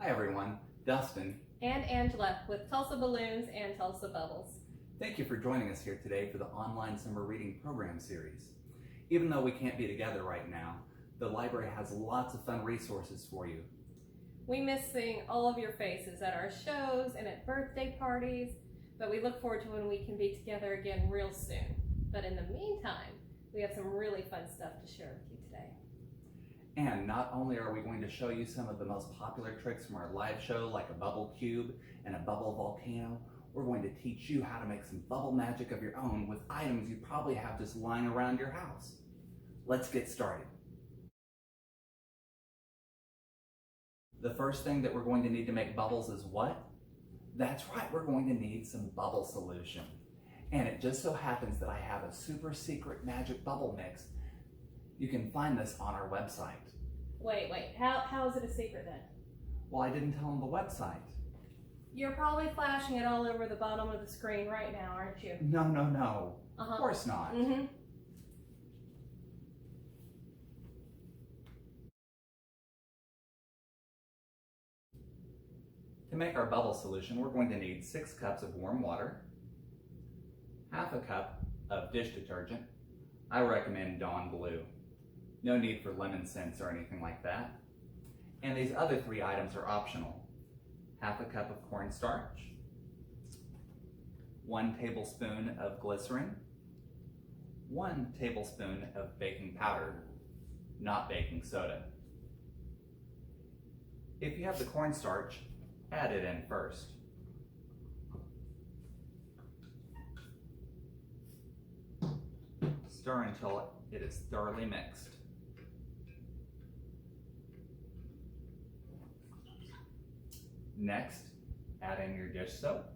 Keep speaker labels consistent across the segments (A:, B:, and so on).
A: Hi everyone, Dustin
B: and Angela with Tulsa Balloons and Tulsa Bubbles.
A: Thank you for joining us here today for the online summer reading program series. Even though we can't be together right now, the library has lots of fun resources for you.
B: We miss seeing all of your faces at our shows and at birthday parties, but we look forward to when we can be together again real soon. But in the meantime, we have some really fun stuff to share with you today.
A: And not only are we going to show you some of the most popular tricks from our live show, like a bubble cube and a bubble volcano, we're going to teach you how to make some bubble magic of your own with items you probably have just lying around your house. Let's get started. The first thing that we're going to need to make bubbles is what? That's right, we're going to need some bubble solution. And it just so happens that I have a super secret magic bubble mix. You can find this on our website.
B: Wait, how is it a secret then?
A: Well, I didn't tell them the website.
B: You're probably flashing it all over the bottom of the screen right now, aren't you?
A: No. Of course not. To make our bubble solution, we're going to need 6 cups of warm water, half a cup of dish detergent. I recommend Dawn Blue. No need for lemon scents or anything like that. And these other 3 items are optional. Half a cup of cornstarch, 1 tablespoon of glycerin, 1 tablespoon of baking powder, not baking soda. If you have the cornstarch, add it in first. Stir until it is thoroughly mixed. Next, add in your dish soap.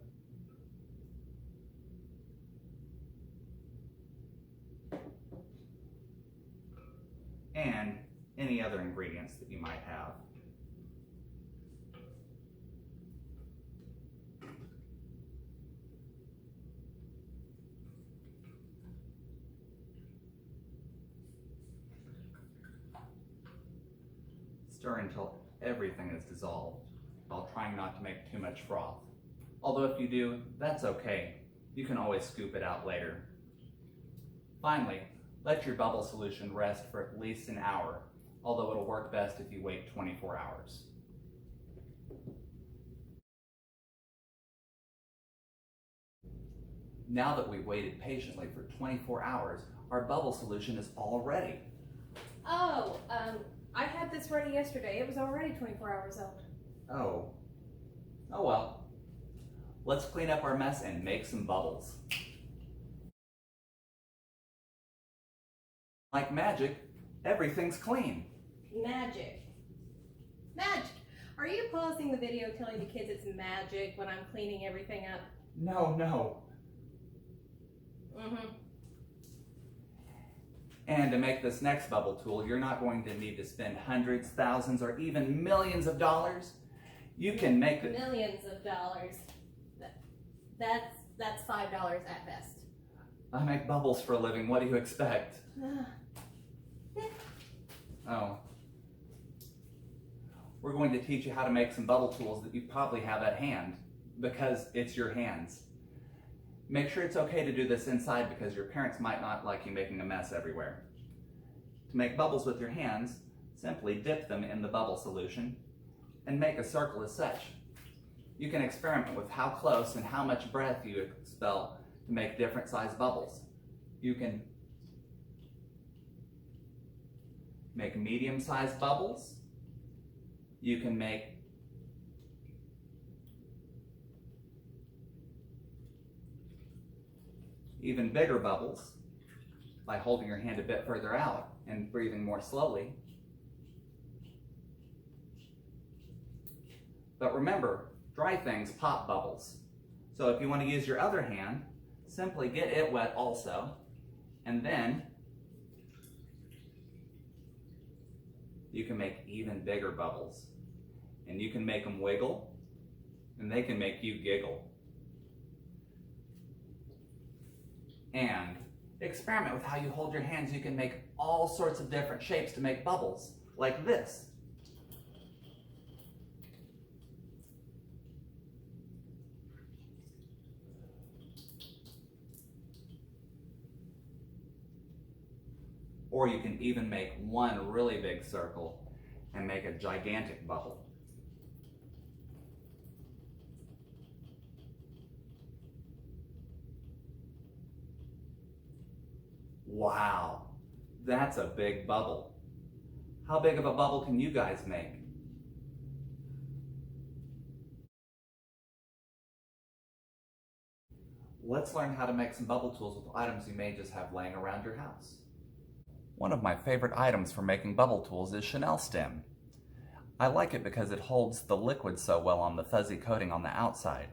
A: And any other ingredients that you might have. Stir until everything is dissolved, while trying not to make too much froth. Although if you do, that's okay. You can always scoop it out later. Finally, let your bubble solution rest for at least an hour, although it'll work best if you wait 24 hours. Now that we've waited patiently for 24 hours, our bubble solution is all ready.
B: Oh, I had this ready yesterday. It was already 24 hours old.
A: Oh well. Let's clean up our mess and make some bubbles. Like magic, everything's clean.
B: Magic. Are you pausing the video telling the kids it's magic when I'm cleaning everything up?
A: No. And to make this next bubble tool, you're not going to need to spend hundreds, thousands, or even millions of dollars. You can make it.
B: Millions of dollars. That's $5 at best.
A: I make bubbles for a living. What do you expect? Oh. We're going to teach you how to make some bubble tools that you probably have at hand, because it's your hands. Make sure it's okay to do this inside because your parents might not like you making a mess everywhere. To make bubbles with your hands, simply dip them in the bubble solution and make a circle as such. You can experiment with how close and how much breath you expel to make different size bubbles. You can make medium-sized bubbles. You can make even bigger bubbles by holding your hand a bit further out and breathing more slowly. But remember, dry things pop bubbles. So if you want to use your other hand, simply get it wet also, and then you can make even bigger bubbles. And you can make them wiggle, and they can make you giggle. And experiment with how you hold your hands. You can make all sorts of different shapes to make bubbles, like this. Or you can even make one really big circle and make a gigantic bubble. Wow, that's a big bubble. How big of a bubble can you guys make? Let's learn how to make some bubble tools with items you may just have laying around your house. One of my favorite items for making bubble tools is Chenille stem. I like it because it holds the liquid so well on the fuzzy coating on the outside.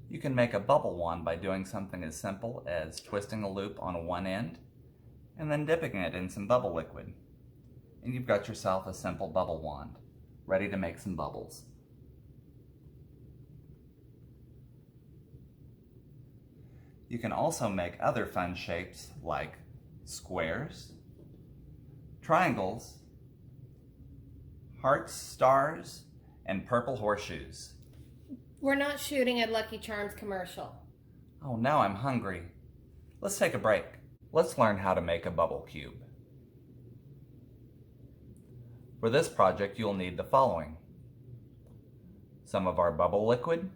A: You can make a bubble wand by doing something as simple as twisting a loop on one end and then dipping it in some bubble liquid. And you've got yourself a simple bubble wand, ready to make some bubbles. You can also make other fun shapes like squares, triangles, hearts, stars, and purple horseshoes.
B: We're not shooting a Lucky Charms commercial.
A: Oh, now I'm hungry. Let's take a break. Let's learn how to make a bubble cube. For this project, you'll need the following: some of our bubble liquid,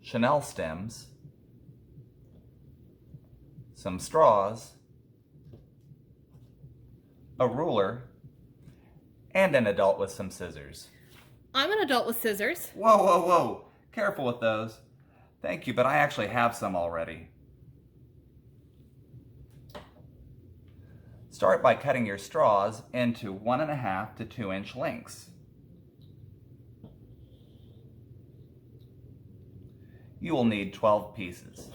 A: Chenille stems, some straws, a ruler, and an adult with some scissors.
B: I'm an adult with scissors.
A: Whoa, whoa, whoa! Careful with those. Thank you, but I actually have some already. Start by cutting your straws into 1.5 to 2 inch lengths. You will need 12 pieces.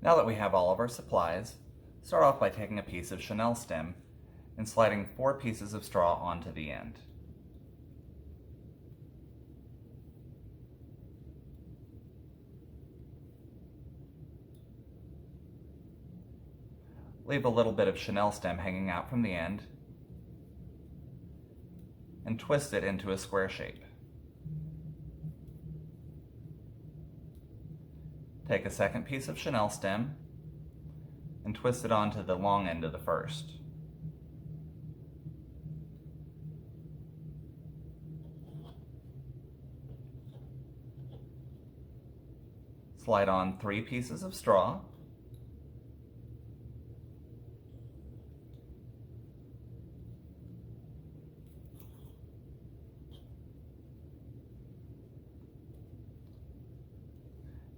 A: Now that we have all of our supplies, start off by taking a piece of Chenille stem and sliding 4 pieces of straw onto the end. Leave a little bit of Chenille stem hanging out from the end and twist it into a square shape. Take a second piece of Chenille stem and twist it onto the long end of the first. Slide on 3 pieces of straw.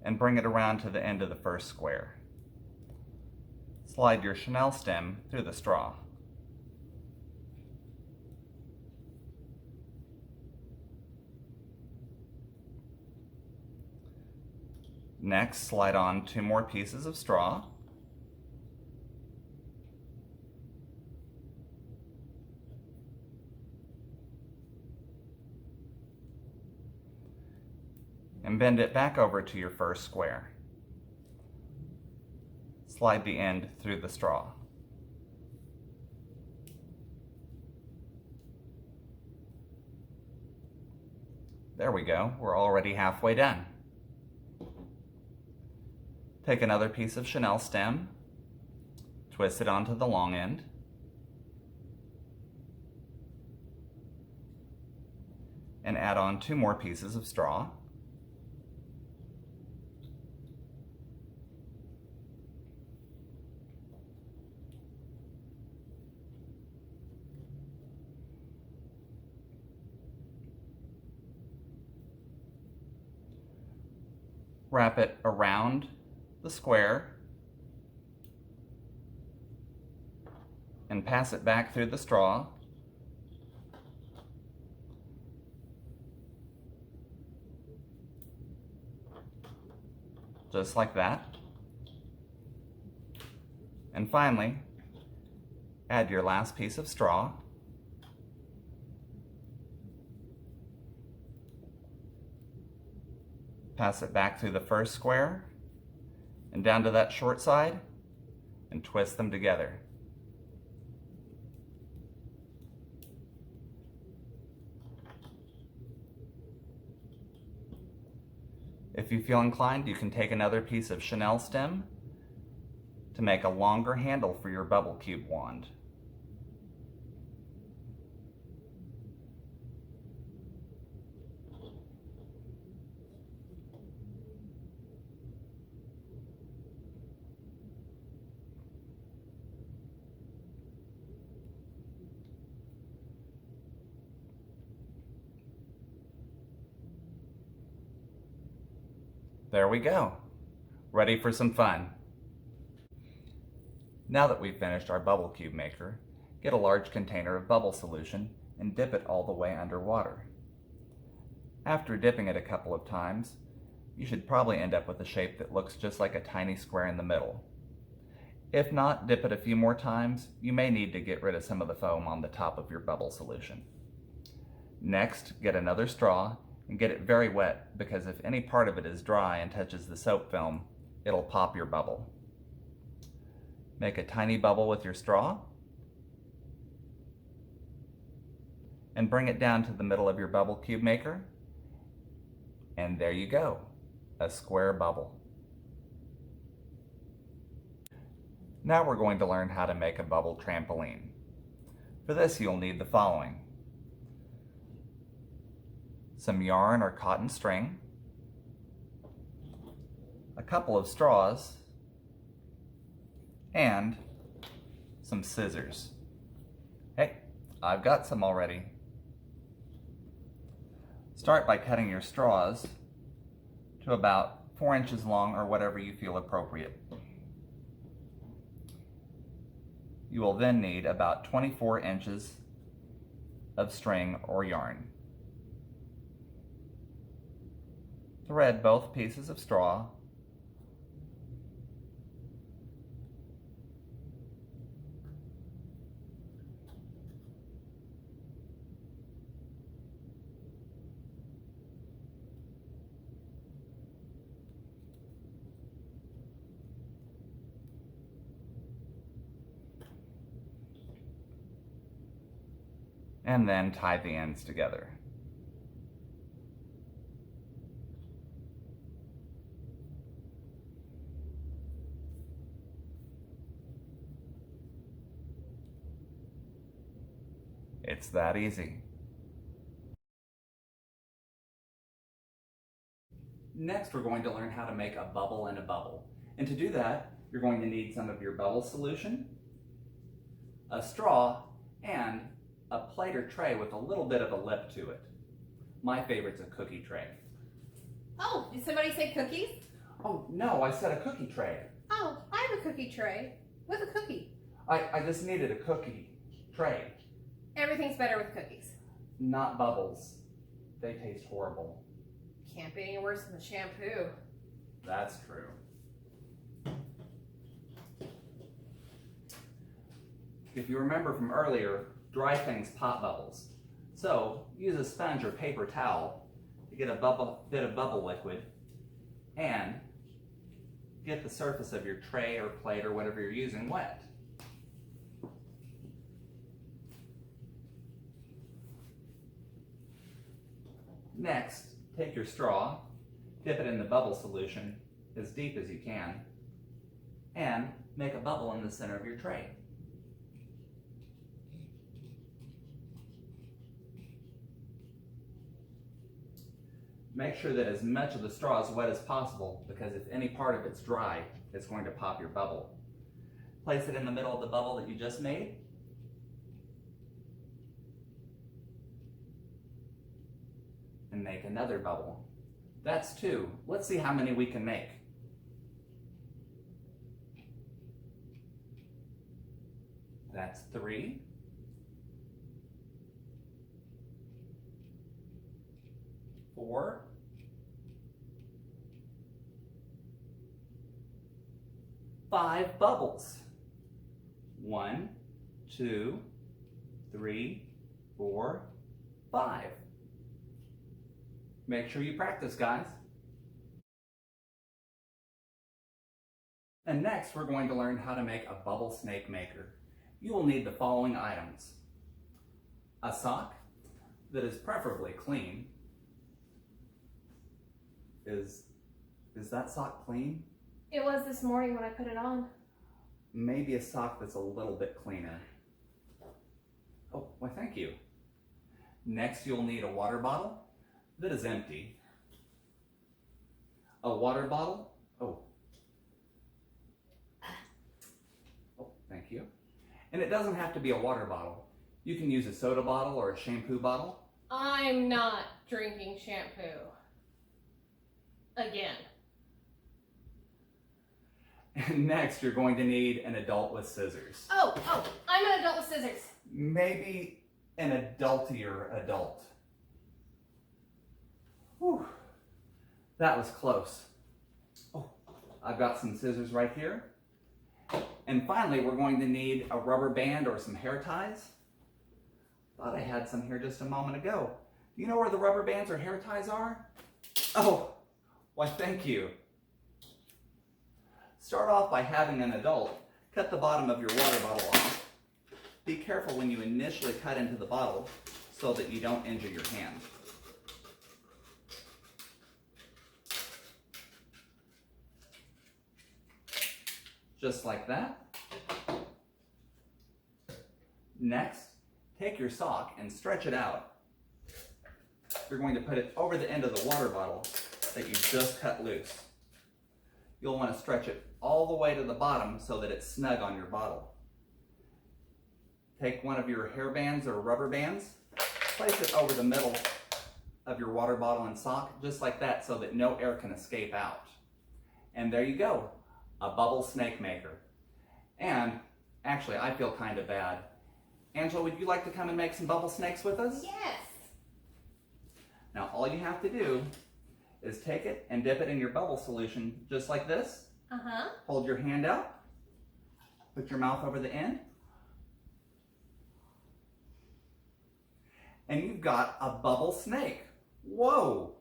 A: And bring it around to the end of the first square. Slide your Chenille stem through the straw. Next, slide on 2 more pieces of straw. And bend it back over to your first square. Slide the end through the straw. There we go, we're already halfway done. Take another piece of Chenille stem, twist it onto the long end, and add on 2 more pieces of straw. Wrap it around the square and pass it back through the straw. Just like that. And finally, add your last piece of straw. Pass it back through the first square and down to that short side and twist them together. If you feel inclined, you can take another piece of chenille stem to make a longer handle for your bubble cube wand. There we go. Ready for some fun. Now that we've finished our bubble cube maker, get a large container of bubble solution and dip it all the way underwater. After dipping it a couple of times, you should probably end up with a shape that looks just like a tiny square in the middle. If not, dip it a few more times. You may need to get rid of some of the foam on the top of your bubble solution. Next, get another straw and get it very wet, because if any part of it is dry and touches the soap film, it'll pop your bubble. Make a tiny bubble with your straw and bring it down to the middle of your bubble cube maker, and there you go, a square bubble. Now we're going to learn how to make a bubble trampoline. For this you'll need the following: some yarn or cotton string, a couple of straws, and some scissors. Hey, I've got some already. Start by cutting your straws to about 4 inches long, or whatever you feel appropriate. You will then need about 24 inches of string or yarn. Thread both pieces of straw and then tie the ends together. It's that easy. Next, we're going to learn how to make a bubble in a bubble. And to do that, you're going to need some of your bubble solution, a straw, and a plate or tray with a little bit of a lip to it. My favorite's a cookie tray.
B: Oh, did somebody say cookies?
A: Oh, no, I said a cookie tray.
B: Oh, I have a cookie tray with a cookie.
A: I just needed a cookie tray.
B: Everything's better with cookies.
A: Not bubbles. They taste horrible.
B: Can't be any worse than the shampoo.
A: That's true. If you remember from earlier, dry things pop bubbles. So use a sponge or paper towel to get a bit of bubble liquid and get the surface of your tray or plate or whatever you're using wet. Next, take your straw, dip it in the bubble solution as deep as you can, and make a bubble in the center of your tray. Make sure that as much of the straw is wet as possible, because if any part of it's dry, it's going to pop your bubble. Place it in the middle of the bubble that you just made. And make another bubble. That's 2. Let's see how many we can make. That's 3. 4. 5 bubbles. 1, 2, 3, 4, 5. Make sure you practice, guys. And next, we're going to learn how to make a bubble snake maker. You will need the following items: a sock that is preferably clean, is Is that sock clean?
B: It was this morning when I put it on.
A: Maybe a sock that's a little bit cleaner. Oh, why thank you. Next, you'll need a water bottle that is empty. A water bottle. Oh, thank you. And it doesn't have to be a water bottle. You can use a soda bottle or a shampoo bottle.
B: I'm not drinking shampoo. Again.
A: And next, you're going to need an adult with scissors.
B: Oh, I'm an adult with scissors.
A: Maybe an adultier adult. Whew. That was close. Oh, I've got some scissors right here. And finally, we're going to need a rubber band or some hair ties. Thought I had some here just a moment ago. Do you know where the rubber bands or hair ties are? Oh, why thank you. Start off by having an adult cut the bottom of your water bottle off. Be careful when you initially cut into the bottle so that you don't injure your hand. Just like that. Next, take your sock and stretch it out. You're going to put it over the end of the water bottle that you just cut loose. You'll want to stretch it all the way to the bottom so that it's snug on your bottle. Take one of your hair bands or rubber bands, place it over the middle of your water bottle and sock, just like that, so that no air can escape out. And there you go, a bubble snake maker. And actually, I feel kind of bad. Angela, would you like to come and make some bubble snakes with us?
B: Yes.
A: Now, all you have to do is take it and dip it in your bubble solution, just like this. Hold your hand out, put your mouth over the end, and you've got a bubble snake. Whoa!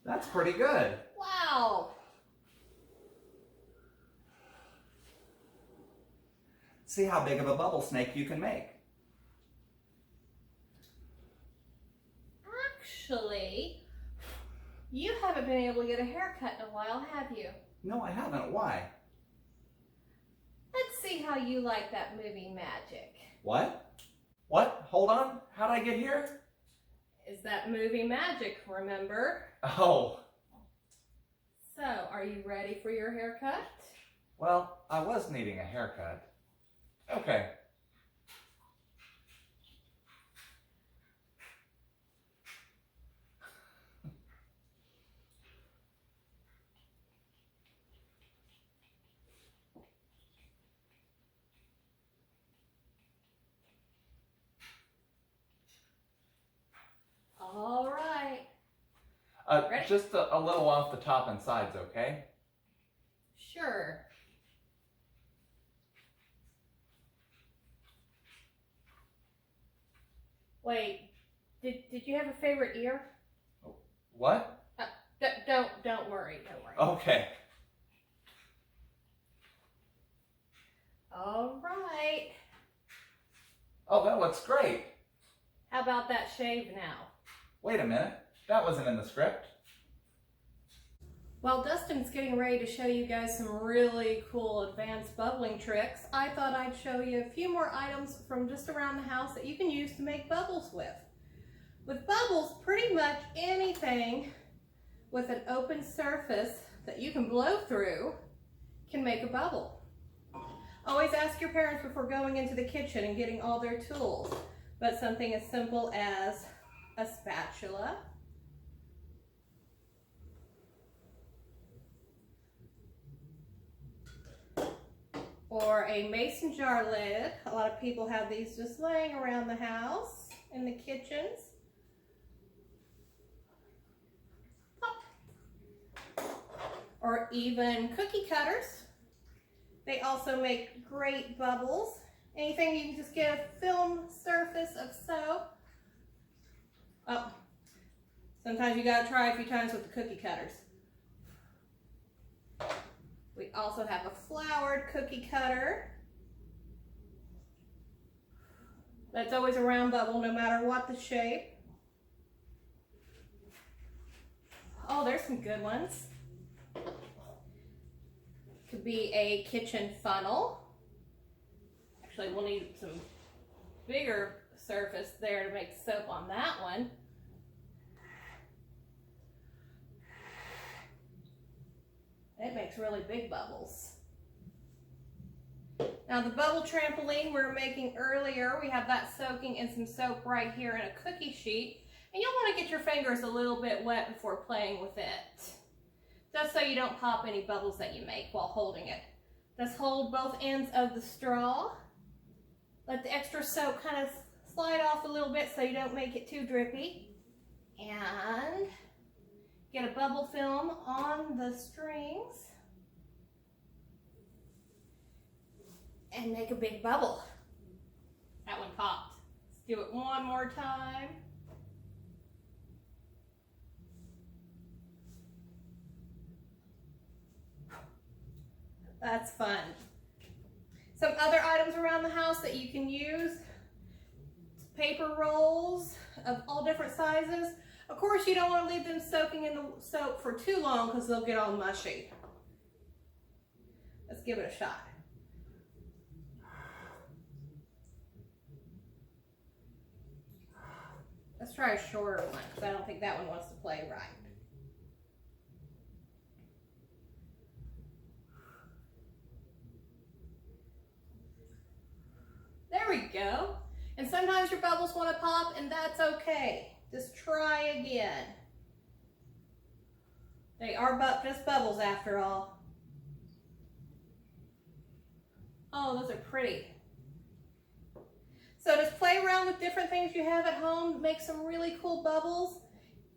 A: That's pretty good.
B: Wow.
A: See how big of a bubble snake you can make.
B: Actually, you haven't been able to get a haircut in a while, have you?
A: No, I haven't. Why?
B: Let's see how you like that movie Magic.
A: What? What? Hold on. How'd I get here?
B: Is that movie Magic, remember?
A: Oh.
B: So, are you ready for your haircut?
A: Well, I was needing a haircut. Okay.
B: All right. Ready?
A: Just a little off the top and sides, okay?
B: Sure. Wait, did you have a favorite ear?
A: What?
B: Don't worry.
A: Okay.
B: All right.
A: Oh, that looks great.
B: How about that shave now?
A: Wait a minute. That wasn't in the script.
B: While Dustin's getting ready to show you guys some really cool advanced bubbling tricks, I thought I'd show you a few more items from just around the house that you can use to make bubbles with. With bubbles, pretty much anything with an open surface that you can blow through can make a bubble. Always ask your parents before going into the kitchen and getting all their tools, but something as simple as a spatula, or a mason jar lid. A lot of people have these just laying around the house in the kitchens. Or even cookie cutters. They also make great bubbles. Anything you can just get a film surface of soap. Oh, sometimes you gotta try a few times with the cookie cutters. We also have a floured cookie cutter. That's always a round bubble no matter what the shape. Oh, there's some good ones. Could be a kitchen funnel. Actually, we'll need some bigger surface there to make soap on that one. It makes really big bubbles. Now the bubble trampoline we were making earlier, we have that soaking in some soap right here in a cookie sheet. And you'll want to get your fingers a little bit wet before playing with it, just so you don't pop any bubbles that you make while holding it. Just hold both ends of the straw. Let the extra soap kind of slide off a little bit so you don't make it too drippy. And get a bubble film on the strings and make a big bubble. That one popped. Let's do it one more time. That's fun. Some other items around the house that you can use. Paper rolls of all different sizes. Of course, you don't want to leave them soaking in the soap for too long because they'll get all mushy. Let's give it a shot. Let's try a shorter one because I don't think that one wants to play right. There we go. And sometimes your bubbles want to pop, and that's okay. Just try again. They are just bubbles after all. Oh, those are pretty. So just play around with different things you have at home. Make some really cool bubbles.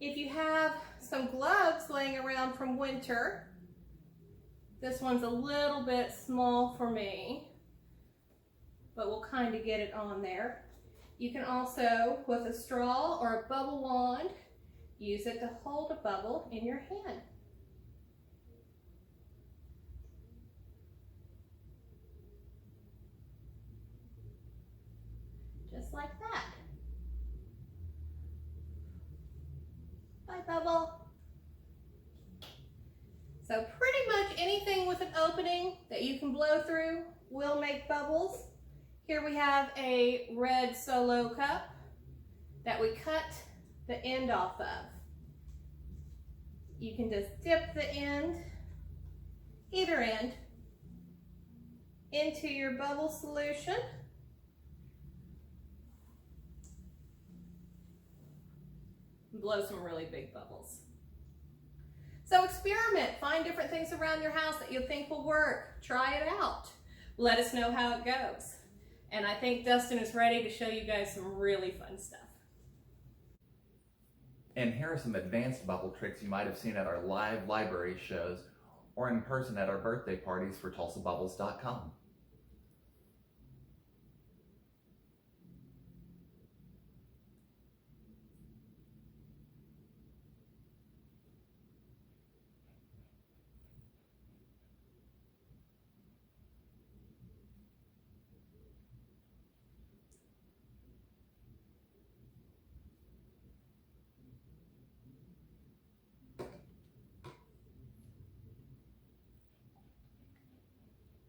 B: If you have some gloves laying around from winter, this one's a little bit small for me, but we'll kind of get it on there. You can also, with a straw or a bubble wand, use it to hold a bubble in your hand. Just like that. Bye, bubble. So pretty much anything with an opening that you can blow through will make bubbles. Here we have a red Solo cup that we cut the end off of. You can just dip the end, either end, into your bubble solution. And blow some really big bubbles. So experiment, find different things around your house that you think will work. Try it out. Let us know how it goes. And I think Dustin is ready to show you guys some really fun stuff.
A: And here are some advanced bubble tricks you might have seen at our live library shows or in person at our birthday parties for TulsaBubbles.com.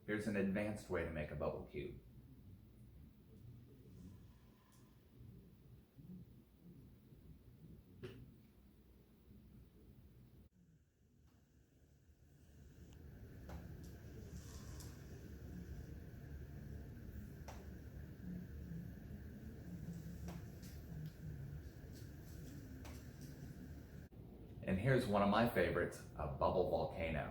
A: Here's an advanced way to make a bubble cube. And here's one of my favorites, a bubble volcano.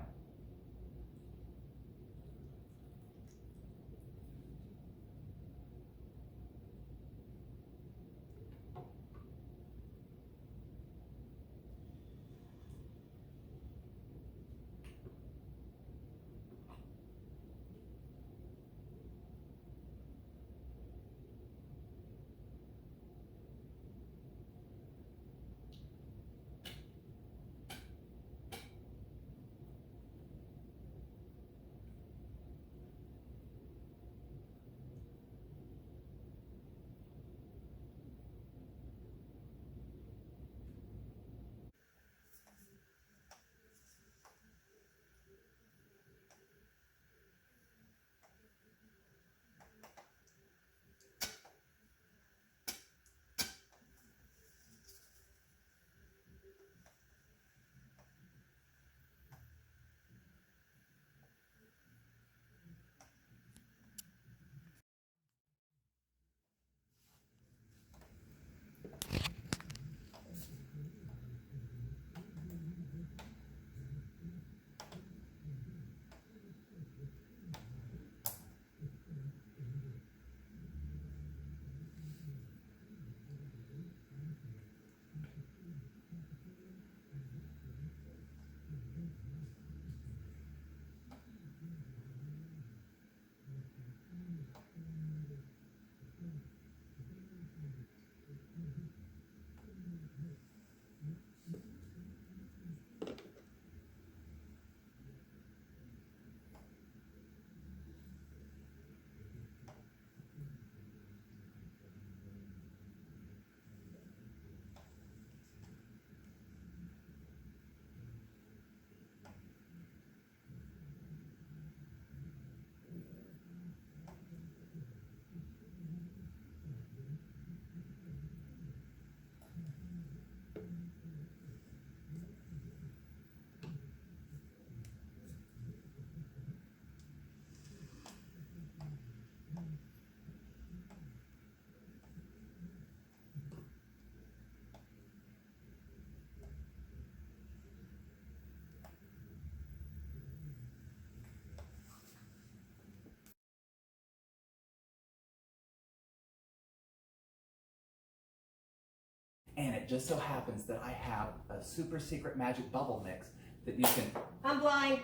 A: And it just so happens that I have a super secret magic bubble mix that you can...
B: I'm blind.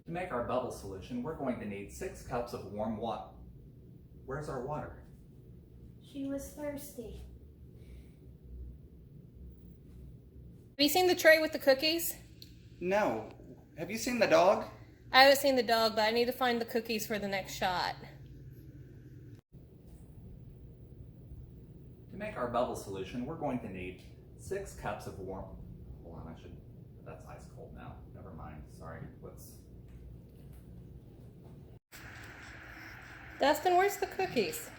A: To make our bubble solution, we're going to need 6 cups of warm water. Where's our water?
B: She was thirsty. Have you seen the tray with the cookies?
A: No. Have you seen the dog?
B: I haven't seen the dog, but I need to find the cookies for the next shot.
A: To make our bubble solution, we're going to need 6 cups of warm... Hold on, that's ice cold now. Never mind, sorry.
B: Dustin, where's the cookies?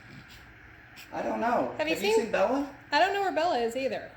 A: I don't know.
B: Have you
A: seen Bella?
B: I don't know where Bella is either.